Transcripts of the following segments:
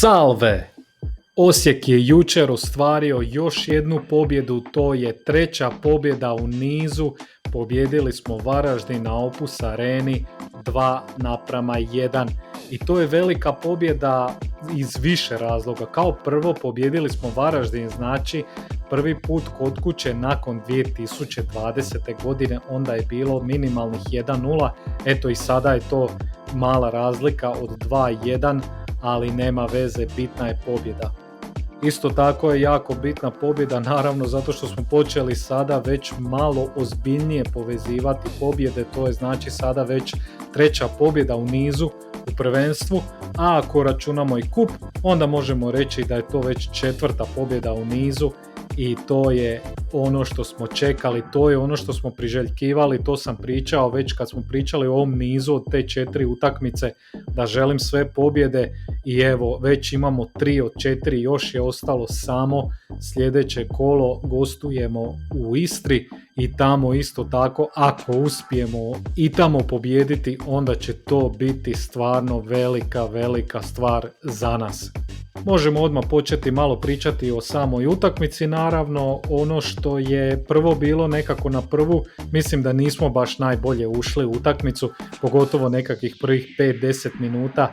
Salve! Osijek je jučer ostvario još jednu pobjedu, to je treća pobjeda u nizu. Pobijedili smo Varaždin na Opus Areni 2:1 i to je velika pobjeda iz više razloga. Kao prvo, pobijedili smo Varaždin, znači prvi put kod kuće nakon 2020. godine, onda je bilo minimalnih 1:0, eto i sada je to mala razlika od 2:1, ali nema veze, bitna je pobjeda. Isto tako je jako bitna pobjeda, naravno zato što smo počeli sada već malo ozbiljnije povezivati pobjede, to je znači sada već treća pobjeda u nizu u prvenstvu, a ako računamo i kup, onda možemo reći da je to već četvrta pobjeda u nizu i to je ono što smo čekali, to je ono što smo priželjkivali, to sam pričao već kad smo pričali o ovom nizu od te 4 utakmice, da želim sve pobjede i evo već imamo 3 od 4, još je ostalo samo sljedeće kolo, gostujemo u Istri i tamo isto tako, ako uspijemo i tamo pobijediti, onda će to biti stvarno velika stvar za nas. Možemo odmah početi malo pričati o samoj utakmici, naravno ono što je prvo bilo nekako na prvu, mislim da nismo baš najbolje ušli u utakmicu, pogotovo nekakvih prvih 5-10 minuta,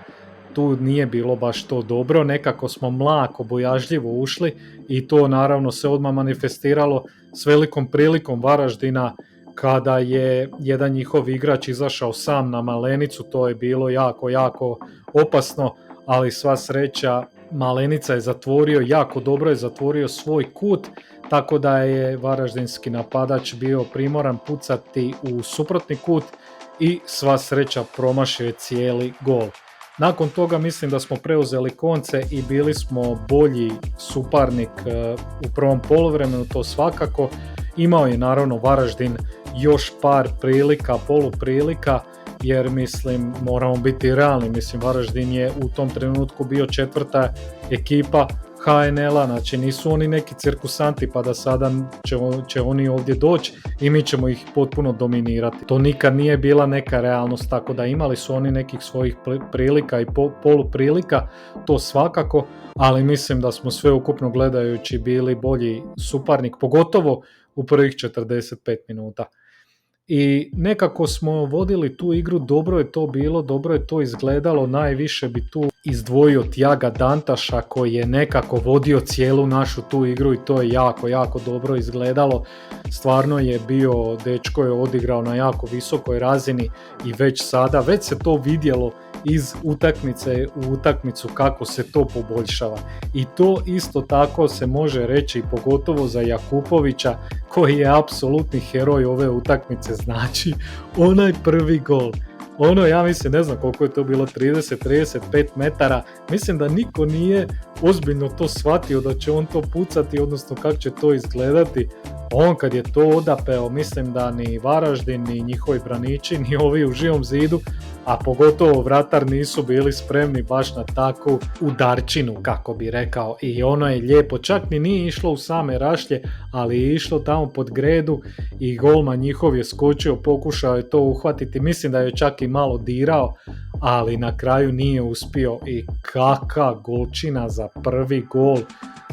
tu nije bilo baš to dobro, nekako smo mlako, bojažljivo ušli i to naravno se odmah manifestiralo s velikom prilikom Varaždina kada je jedan njihov igrač izašao sam na Malenicu, to je bilo jako opasno, ali sva sreća Malenica je zatvorio, jako dobro je zatvorio svoj kut, tako da je varaždinski napadač bio primoran pucati u suprotni kut i sva sreća promašio je cijeli gol. Nakon toga mislim da smo preuzeli konce i bili smo bolji suparnik u prvom poluvremenu, to svakako. Imao je naravno Varaždin još par prilika, poluprilika, jer mislim moramo biti realni, mislim Varaždin je u tom trenutku bio četvrta ekipa HNL-a, znači nisu oni neki cirkusanti pa da sada će oni ovdje doći i mi ćemo ih potpuno dominirati. To nikad nije bila neka realnost, tako da imali su oni nekih svojih prilika i poluprilika, to svakako, ali mislim da smo sveukupno gledajući bili bolji suparnik, pogotovo u prvih 45 minuta. I nekako smo vodili tu igru, dobro je to bilo, dobro je to izgledalo, najviše bi tu izdvojio Tjaga Dantaša koji je nekako vodio cijelu našu tu igru i to je jako dobro izgledalo, stvarno je bio, dečko je odigrao na jako visokoj razini i već se to vidjelo iz utakmice u utakmicu kako se to poboljšava i to isto tako se može reći pogotovo za Jakupovića koji je apsolutni heroj ove utakmice, znači onaj prvi gol, ja mislim, ne znam koliko je to bilo, 30-35 metara, mislim da niko nije ozbiljno to shvatio da će on to pucati, odnosno kako će to izgledati. On kad je to odapeo, mislim da ni Varaždin, ni njihovi braniči, ni ovi u Živom zidu, a pogotovo vratar nisu bili spremni baš na takvu udarčinu, kako bi rekao. I ono je lijepo, čak ni nije išlo u same rašlje, ali je išlo tamo pod gredu i golman njihov je skočio, pokušao je to uhvatiti, mislim da je čak i malo dirao, ali na kraju nije uspio i kakva golčina za prvi gol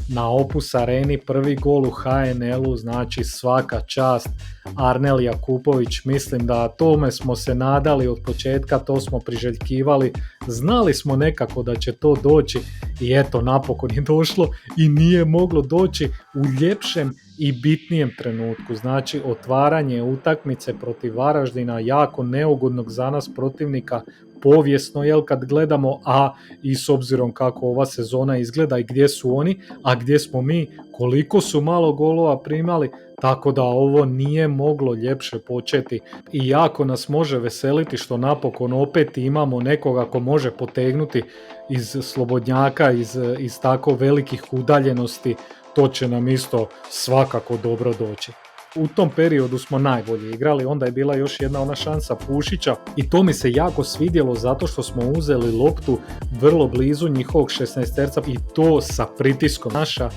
na Opus Areni, prvi gol u HNL-u, znači svaka čast Arnel Jakupović, mislim da tome smo se nadali od početka, to smo priželjkivali, znali smo nekako da će to doći i eto napokon je došlo i nije moglo doći u ljepšem i bitnijem trenutku, znači otvaranje utakmice protiv Varaždina, jako neugodnog za nas protivnika, povijesno, jel, kad gledamo, a i s obzirom kako ova sezona izgleda i gdje su oni, a gdje smo mi, koliko su malo golova primali, tako da ovo nije moglo ljepše početi i jako nas može veseliti što napokon opet imamo nekoga ko može potegnuti iz slobodnjaka, iz tako velikih udaljenosti, to će nam isto svakako dobro doći. U tom periodu smo najbolje igrali, onda je bila još jedna ona šansa Pušića i to mi se jako svidjelo zato što smo uzeli loptu vrlo blizu njihovog 16-terca i to sa pritiskom. Naša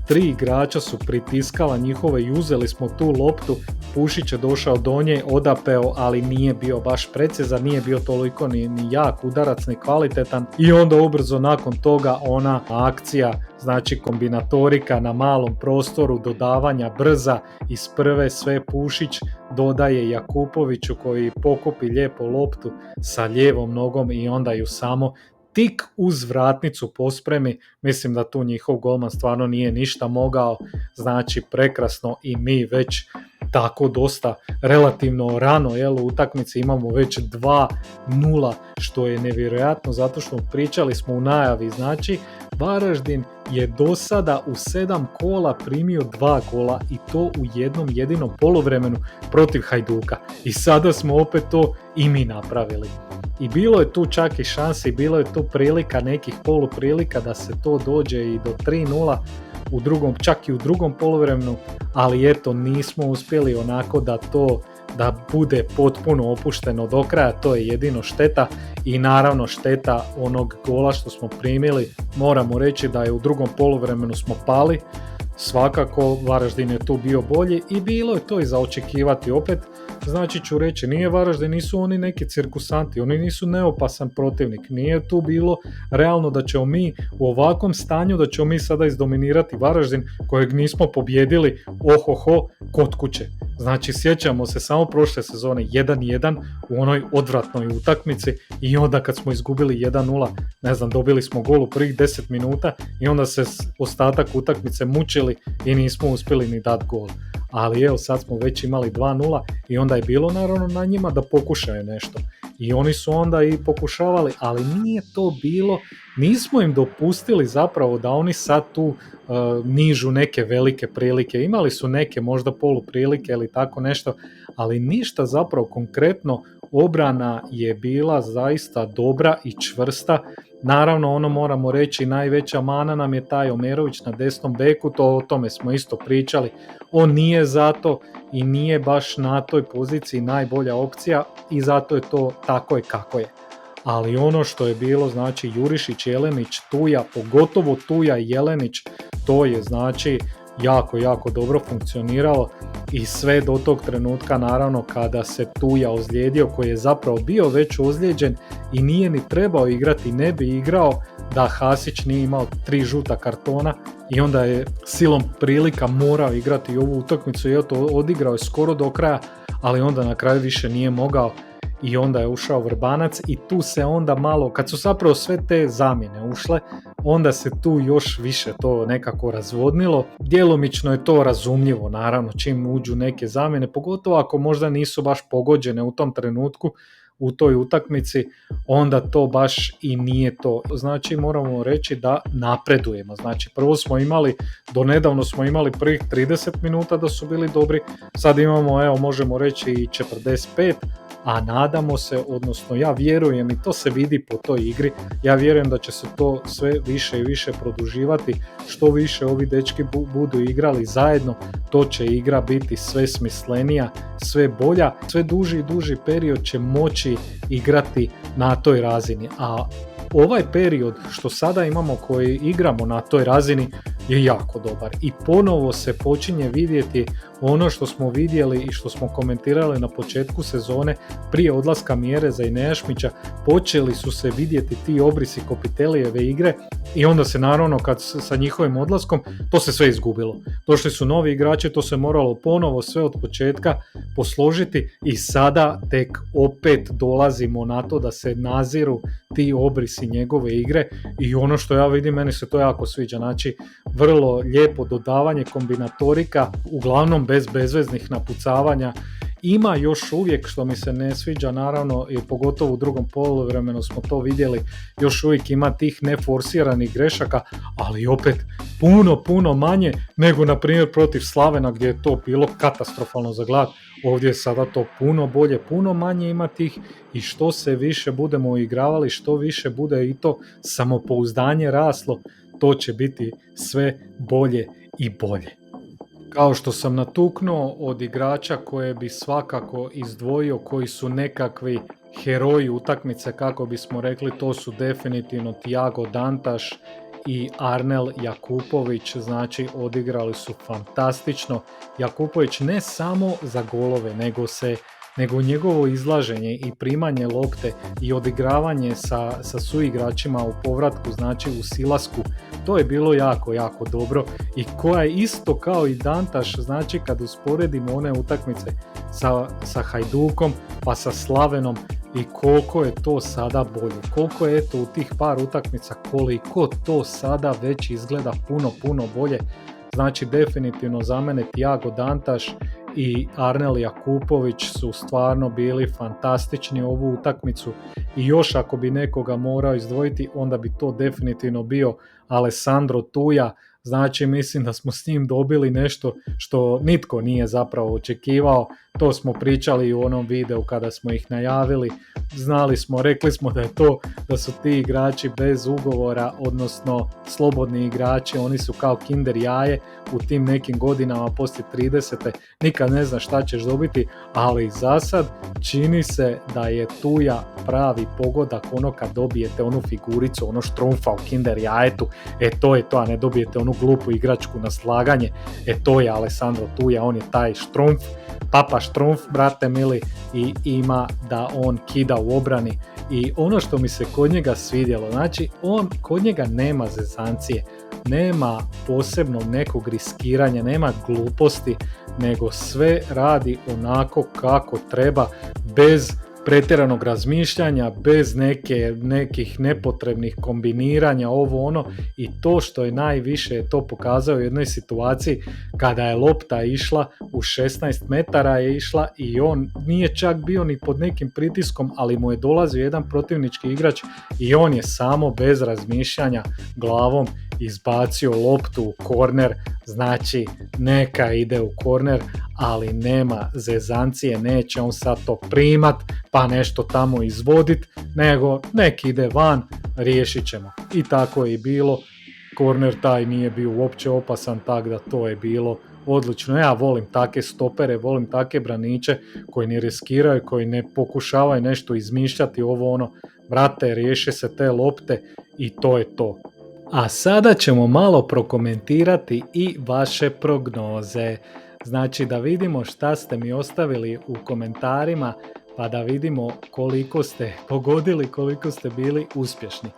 3 igrača su pritiskala njihove i uzeli smo tu loptu. Pušić je došao do nje, odapeo, ali nije bio baš precizan, nije bio toliko ni jak udarac, ni kvalitetan. I onda ubrzo nakon toga ona akcija, znači kombinatorika na malom prostoru, dodavanja brza iz prve, sve Pušić dodaje Jakupoviću koji pokupi lijepo loptu sa lijevom nogom i onda ju samo tik uz vratnicu pospremi. Mislim da tu njihov golman stvarno nije ništa mogao, znači prekrasno i mi već tako dosta relativno rano u utakmici imamo već 2-0, što je nevjerojatno zato što pričali smo u najavi, znači Varaždin je do sada u 7 kola primio 2 gola i to u jednom jedinom poluvremenu protiv Hajduka i sada smo opet to i mi napravili. I bilo je tu čak i šansi, bilo je tu prilika, nekih poluprilika da se to dođe i do 3-0 čak i u drugom poluvremenu, ali eto nismo uspjeli onako da bude potpuno opušteno do kraja, to je jedino šteta i naravno šteta onog gola što smo primili. Moramo reći da je u drugom poluvremenu smo pali, svakako Varaždin je tu bio bolji i bilo je to i za očekivati opet. Znači ću reći, nije Varaždin, nisu oni neki cirkusanti, oni nisu neopasan protivnik, nije tu bilo realno da ćemo mi u ovakvom stanju, da ćemo mi sada izdominirati Varaždin kojeg nismo pobjedili kod kuće. Znači sjećamo se samo prošle sezone 1-1 u onoj odvratnoj utakmici i onda kad smo izgubili 1-0, ne znam, dobili smo gol u prvih 10 minuta i onda se ostatak utakmice mučili i nismo uspjeli ni dati gol. Ali evo sad smo već imali 2-0 i onda je bilo naravno na njima da pokušaju nešto. I oni su onda i pokušavali, ali nije to bilo, nismo im dopustili zapravo da oni sad tu nižu neke velike prilike. Imali su neke možda poluprilike ili tako nešto, ali ništa zapravo konkretno. Obrana je bila zaista dobra i čvrsta. Naravno, ono moramo reći, najveća mana nam je taj Omerović na desnom beku, o tome smo isto pričali. On nije zato i nije baš na toj poziciji najbolja opcija i zato je to tako je kako je. Ali ono što je bilo, znači Jurišić, Jelenić, Tuja, pogotovo Tuja i Jelenić, to je znači jako dobro funkcioniralo i sve do tog trenutka naravno kada se Tuja ozlijedio, koji je zapravo bio već ozlijeđen i nije ni trebao igrati, ne bi igrao da Hasić nije imao 3 žuta kartona i onda je silom prilika morao igrati ovu utakmicu i odigrao je skoro do kraja, ali onda na kraju više nije mogao i onda je ušao Vrbanac i tu se onda malo, kad su zapravo sve te zamjene ušle, onda se tu još više to nekako razvodnilo. Djelomično je to razumljivo, naravno, čim uđu neke zamjene, pogotovo ako možda nisu baš pogođene u tom trenutku, u toj utakmici, onda to baš i nije to. Znači moramo reći da napredujemo. Znači prvo smo imali, do nedavno smo imali prvih 30 minuta da su bili dobri, sad imamo, evo možemo reći i 45, a nadamo se, odnosno ja vjerujem i to se vidi po toj igri, ja vjerujem da će se to sve više i više produživati, što više ovi dečki budu igrali zajedno, to će igra biti sve smislenija, sve bolja, sve duži i duži period će moći igrati na toj razini, a ovaj period što sada imamo koji igramo na toj razini je jako dobar i ponovo se počinje vidjeti ono što smo vidjeli i što smo komentirali na početku sezone prije odlaska Mjereza i Nejašmića, počeli su se vidjeti ti obrisi Kopitelijeve igre i onda se naravno kad sa njihovim odlaskom to se sve izgubilo. Došli su novi igrači, to se moralo ponovo sve od početka posložiti i sada tek opet dolazimo na to da se naziru ti obrisi njegove igre i ono što ja vidim, meni se to jako sviđa, znači vrlo lijepo dodavanje kombinatorika, uglavnom bez bezveznih napucavanja. Ima još uvijek, što mi se ne sviđa naravno i pogotovo u drugom poluvremenu smo to vidjeli, još uvijek ima tih neforsiranih grešaka, ali opet puno manje nego na primjer protiv Slavena gdje je to bilo katastrofalno za gledat. Ovdje je sada to puno bolje, puno manje ima tih i što se više budemo igravali, što više bude i to samopouzdanje raslo, to će biti sve bolje i bolje. Kao što sam natuknuo, od igrača koje bi svakako izdvojio, koji su nekakvi heroji utakmice, kako bismo rekli, to su definitivno Thiago Dantas i Arnel Jakupović, znači odigrali su fantastično. Jakupović ne samo za golove, nego njegovo izlaženje i primanje lopte i odigravanje sa suigračima u povratku, znači u silasku, to je bilo jako, jako dobro i koja je isto kao i Dantas, znači kad usporedimo one utakmice sa Hajdukom pa sa Slavenom i koliko je to sada bolje, koliko je eto u tih par utakmica, koliko to sada već izgleda puno bolje. Znači definitivno za mene Thiago Dantas i Arnel Jakupović su stvarno bili fantastični ovu utakmicu i još ako bi nekoga morao izdvojiti, onda bi to definitivno bio Alessandro Tuja. Znači mislim da smo s njim dobili nešto što nitko nije zapravo očekivao. To smo pričali u onom videu kada smo ih najavili. Rekli smo da su ti igrači bez ugovora, odnosno slobodni igrači, oni su kao kinder jaje u tim nekim godinama poslije 30. Nikad ne znaš šta ćeš dobiti, ali za sad čini se da je Tuja pravi pogodak, ono kad dobijete onu figuricu, ono štrumfa u kinder jajetu, to je to, a ne dobijete onu glupu igračku na slaganje, to je Alessandro Tuja, on je taj štrumf, papa štrumf, brate mili, i ima da on kida u obrani. I ono što mi se kod njega svidjelo, znači kod njega nema zezancije, nema posebno nekog riskiranja, nema gluposti, nego sve radi onako kako treba, bez pretjeranog razmišljanja, bez nekih nepotrebnih kombiniranja, ovo ono, i to što je najviše je to pokazao u jednoj situaciji kada je lopta išla u 16 metara je išla i on nije čak bio ni pod nekim pritiskom, ali mu je dolazio jedan protivnički igrač i on je samo bez razmišljanja glavom izbacio loptu u korner. Znači neka ide u korner, ali nema zezancije, neće on sad to primat pa nešto tamo izvodit, nego nek ide van, riješit ćemo. I tako je i bilo, korner taj nije bio uopće opasan, tako da to je bilo odlično. Ja volim take stopere, volim take braniče koji ne riskiraju, koji ne pokušavaju nešto izmišljati, ovo ono, brate, riješe se te lopte i to je to. A sada ćemo malo prokomentirati i vaše prognoze. Znači da vidimo šta ste mi ostavili u komentarima, pa da vidimo koliko ste pogodili, koliko ste bili uspješni.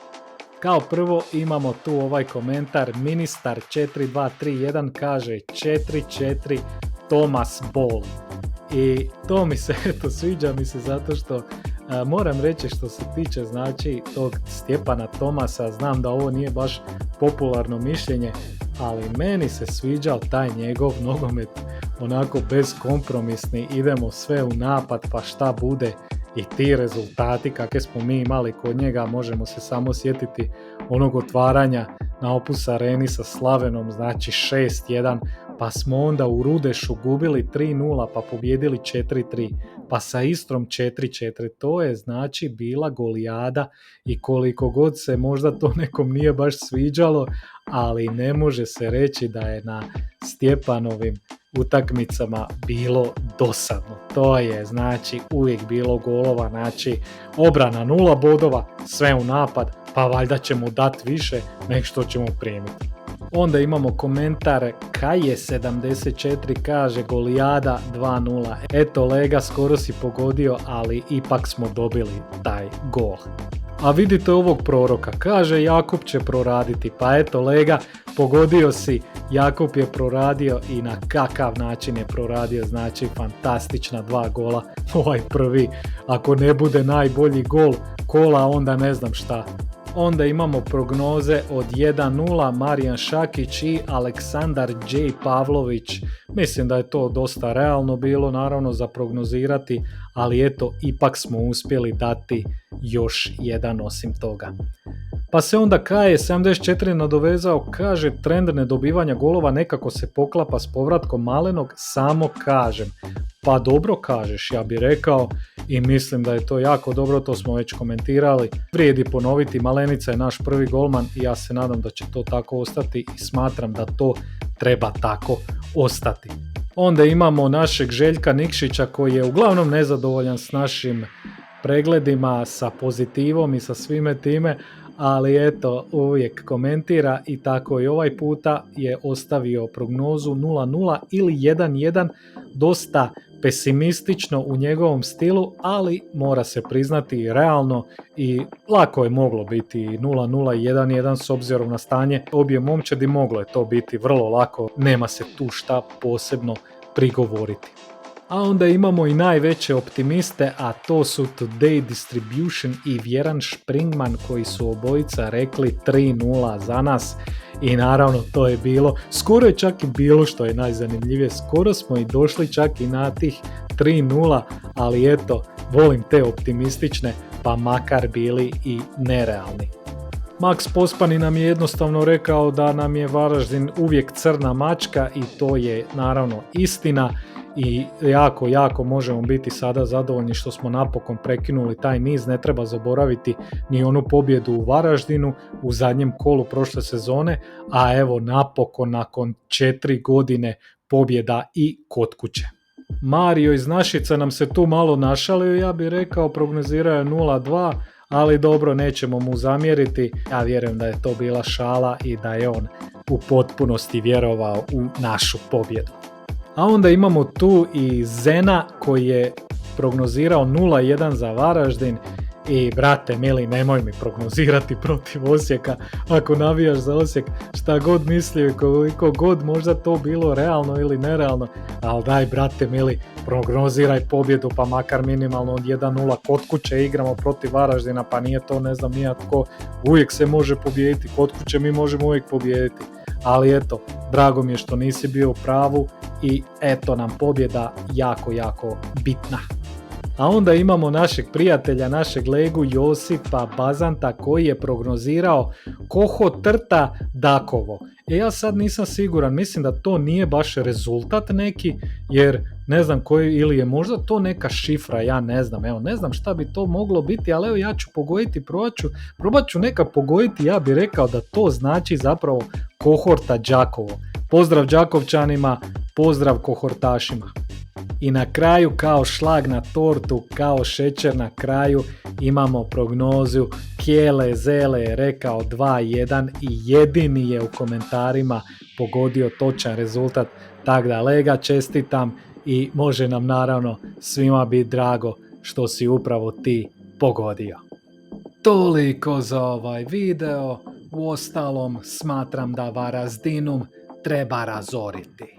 Kao prvo imamo tu ovaj komentar, ministar 4231 kaže 4-4 Thomas Ball. I to mi se, sviđa mi se zato što moram reći što se tiče znači tog Stjepana Tomasa, znam da ovo nije baš popularno mišljenje, ali meni se sviđao taj njegov nogomet, onako bezkompromisni, idemo sve u napad pa šta bude, i ti rezultati kakve smo mi imali kod njega, možemo se samo sjetiti onog otvaranja na Opus Areni sa Slavenom, znači 6-1, pa smo onda u Rudešu gubili 3-0 pa pobjedili 4-3, pa sa Istrom 4-4, to je znači bila golijada i koliko god se možda to nekom nije baš sviđalo, ali ne može se reći da je na Stjepanovim utakmicama bilo dosadno. To je znači uvijek bilo golova, znači obrana 0 bodova, sve u napad, pa valjda ćemo dati više nek što ćemo primiti. Onda imamo komentar Kaj je 74 kaže golijada 2-0. Eto lega, skoro si pogodio, ali ipak smo dobili taj gol. A vidite ovog proroka, kaže Jakub će proraditi, pa eto lega, pogodio si, Jakub je proradio i na kakav način je proradio, znači fantastična 2 gola, ovaj prvi, ako ne bude najbolji gol kola, onda ne znam šta. Onda imamo prognoze od 1-0, Marijan Šakić i Aleksandar J. Pavlović. Mislim da je to dosta realno bilo, naravno, za prognozirati, ali eto, ipak smo uspjeli dati još jedan osim toga. Pa se onda Kaje 74 nadovezao, kaže trend nedobivanja golova nekako se poklapa s povratkom Malenog, samo kažem. Pa dobro kažeš, ja bih rekao, i mislim da je to jako dobro, to smo već komentirali. Vrijedi ponoviti, Malenica je naš prvi golman i ja se nadam da će to tako ostati i smatram da to treba tako ostati. Onda imamo našeg Željka Nikšića koji je uglavnom nezadovoljan s našim pregledima, sa pozitivom i sa svime time, ali eto, uvijek komentira i tako i ovaj puta je ostavio prognozu 0-0 ili 1-1, dosta pesimistično u njegovom stilu, ali mora se priznati realno i lako je moglo biti 0-0 i 1-1 s obzirom na stanje obje momčadi, moglo je to biti vrlo lako, nema se tu šta posebno prigovoriti. A onda imamo i najveće optimiste, a to su Today Distribution i Vjeran Špringman koji su obojica rekli 3-0 za nas. I naravno to je bilo, skoro je čak i bilo, što je najzanimljivije, skoro smo i došli čak i na tih 3-0, ali eto, volim te optimistične, pa makar bili i nerealni. Max Pospani nam je jednostavno rekao da nam je Varaždin uvijek crna mačka i to je naravno istina. I jako možemo biti sada zadovoljni što smo napokon prekinuli taj niz. Ne treba zaboraviti ni onu pobjedu u Varaždinu u zadnjem kolu prošle sezone, a evo napokon nakon 4 godine pobjeda i kod kuće. Mario iz Našica nam se tu malo našalio, ja bih rekao prognozirao je 0-2, ali dobro, nećemo mu zamjeriti. Ja vjerujem da je to bila šala i da je on u potpunosti vjerovao u našu pobjedu. A onda imamo tu i Zena koji je prognozirao 0-1 za Varaždin i brate mili, nemoj mi prognozirati protiv Osijeka ako navijaš za Osijek, šta god mislio i koliko god možda to bilo realno ili nerealno, ali daj brate mili, prognoziraj pobjedu pa makar minimalno od 1-0 kod kuće, igramo protiv Varaždina, pa nije to ne znam nijako, uvijek se može pobijediti, kod kuće mi možemo uvijek pobijediti. Ali eto, drago mi je što nisi bio u pravu i eto nam pobjeda jako bitna. A onda imamo našeg prijatelja, našeg legu Josipa Bazanta koji je prognozirao Koho Trta Dakovo. Ja sad nisam siguran, mislim da to nije baš rezultat neki, jer ne znam koji, ili je možda to neka šifra, ja ne znam, evo ne znam šta bi to moglo biti, ali evo ja ću pogoditi, probat ću neka pogoditi, ja bih rekao da to znači zapravo Kohorta Đakovo. Pozdrav Đakovčanima, pozdrav kohortašima. I na kraju kao šlag na tortu, kao šećer na kraju imamo prognozu Kjele Zele je rekao 2-1 i jedini je u komentarima pogodio točan rezultat, tako da lega čestitam i može nam naravno svima biti drago što si upravo ti pogodio. Toliko za ovaj video, uostalom smatram da Varaždinum treba razoriti.